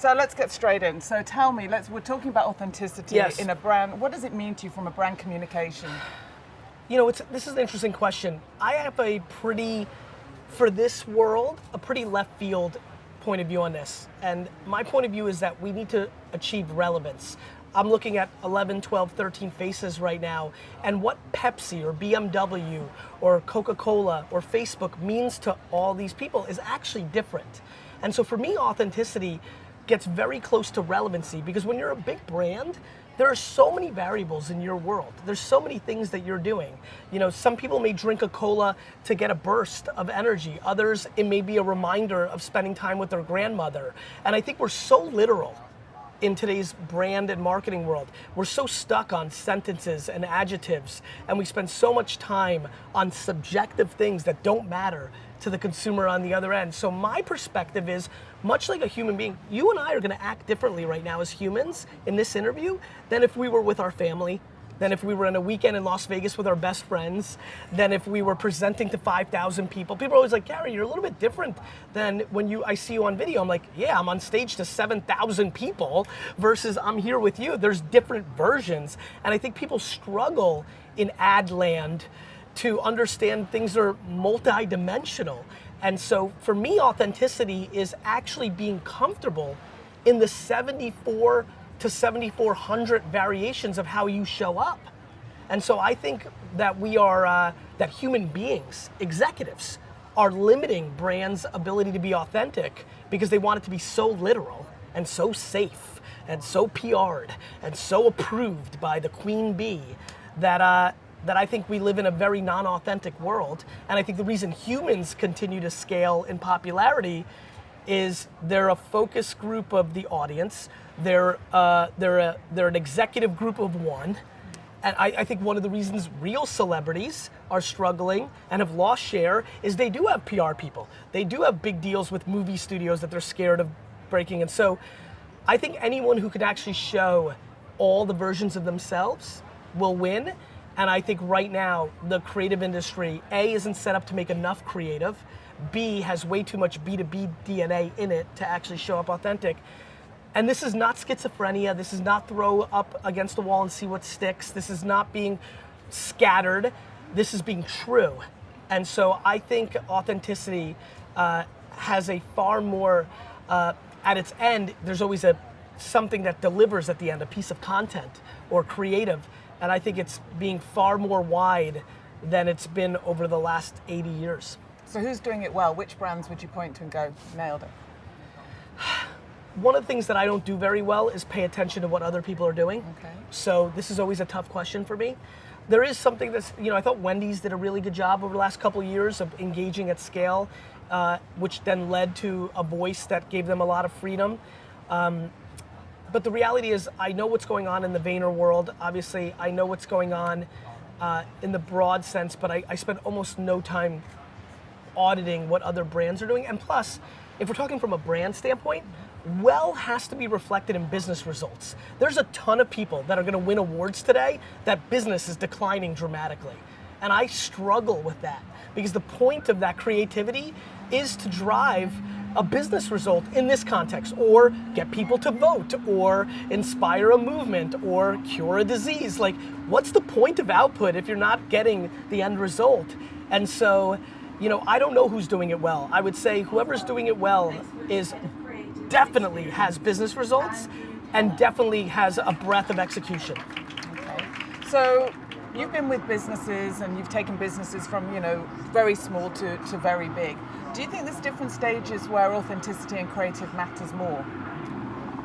So let's get straight in. So tell me, we're talking about authenticity in a brand. What does it mean to you from a brand communication? You know, this is an interesting question. I have for this world, a pretty left field point of view on this. And my point of view is that we need to achieve relevance. I'm looking at 11, 12, 13 faces right now, and what Pepsi or BMW or Coca-Cola or Facebook means to all these people is actually different. And so for me, authenticity gets very close to relevancy, because when you're a big brand, there are so many variables in your world. There's so many things that you're doing. You know, some people may drink a cola to get a burst of energy. Others, it may be a reminder of spending time with their grandmother. And I think we're so literal in today's brand and marketing world. We're so stuck on sentences and adjectives, and we spend so much time on subjective things that don't matter to the consumer on the other end. So my perspective is, much like a human being, you and I are gonna act differently right now as humans in this interview than if we were with our family, than if we were on a weekend in Las Vegas with our best friends, than if we were presenting to 5,000 people. People are always like, Gary, you're a little bit different than when I see you on video. I'm like, yeah, I'm on stage to 7,000 people versus I'm here with you. There's different versions. And I think people struggle in ad land to understand things are multi-dimensional. And so for me, authenticity is actually being comfortable in the 74 to 7,400 variations of how you show up. And so I think that that human beings, executives, are limiting brands' ability to be authentic because they want it to be so literal and so safe and so PR'd and so approved by the queen bee that I think we live in a very non-authentic world. And I think the reason humans continue to scale in popularity is they're a focus group of the audience. They're an executive group of one. And I think one of the reasons real celebrities are struggling and have lost share is they do have PR people. They do have big deals with movie studios that they're scared of breaking. And so I think anyone who can actually show all the versions of themselves will win. And I think right now, the creative industry, A, isn't set up to make enough creative, B, has way too much B2B DNA in it to actually show up authentic. And this is not schizophrenia, this is not throw up against the wall and see what sticks, this is not being scattered, this is being true. And so I think authenticity has a far more, at its end, there's always something that delivers at the end, a piece of content or creative. And I think it's being far more wide than it's been over the last 80 years. So who's doing it well? Which brands would you point to and go, nailed it? One of the things that I don't do very well is pay attention to what other people are doing. Okay. So this is always a tough question for me. There is something that's, I thought Wendy's did a really good job over the last couple of years of engaging at scale, which then led to a voice that gave them a lot of freedom. But the reality is, I know what's going on in the Vayner world. Obviously, I know what's going on in the broad sense, but I spend almost no time auditing what other brands are doing. And plus, if we're talking from a brand standpoint, well has to be reflected in business results. There's a ton of people that are gonna win awards today that business is declining dramatically. And I struggle with that because the point of that creativity is to drive a business result in this context, or get people to vote, or inspire a movement, or cure a disease. Like, what's the point of output if you're not getting the end result? And so, I don't know who's doing it well. I would say whoever's doing it well definitely has business results and definitely has a breadth of execution. Okay. So you've been with businesses and you've taken businesses from, very small to very big. Do you think there's different stages where authenticity and creative matters more?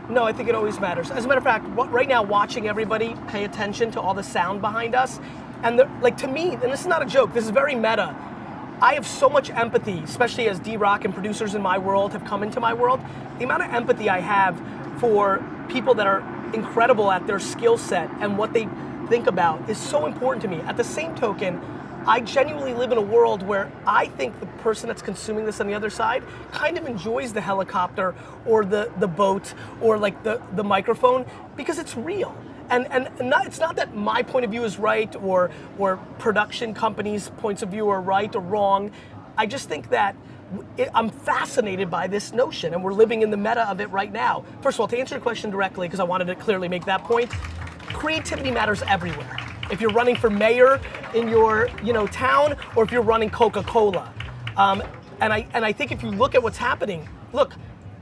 No, I think it always matters. As a matter of fact, right now, watching everybody pay attention to all the sound behind us, and to me, and this is not a joke, this is very meta, I have so much empathy, especially as D-Rock and producers in my world have come into my world. The amount of empathy I have for people that are incredible at their skill set and what they think about is so important to me. At the same token, I genuinely live in a world where I think the person that's consuming this on the other side kind of enjoys the helicopter or the boat or like the microphone because it's real. And it's not that my point of view is right or production companies' points of view are right or wrong. I just think that I'm fascinated by this notion, and we're living in the meta of it right now. First of all, to answer your question directly, because I wanted to clearly make that point, creativity matters everywhere. If you're running for mayor in your town, or if you're running Coca-Cola. And I think if you look at what's happening, look,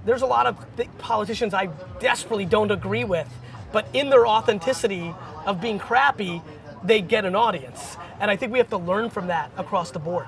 there's a lot of politicians I desperately don't agree with, but in their authenticity of being crappy, they get an audience. And I think we have to learn from that across the board.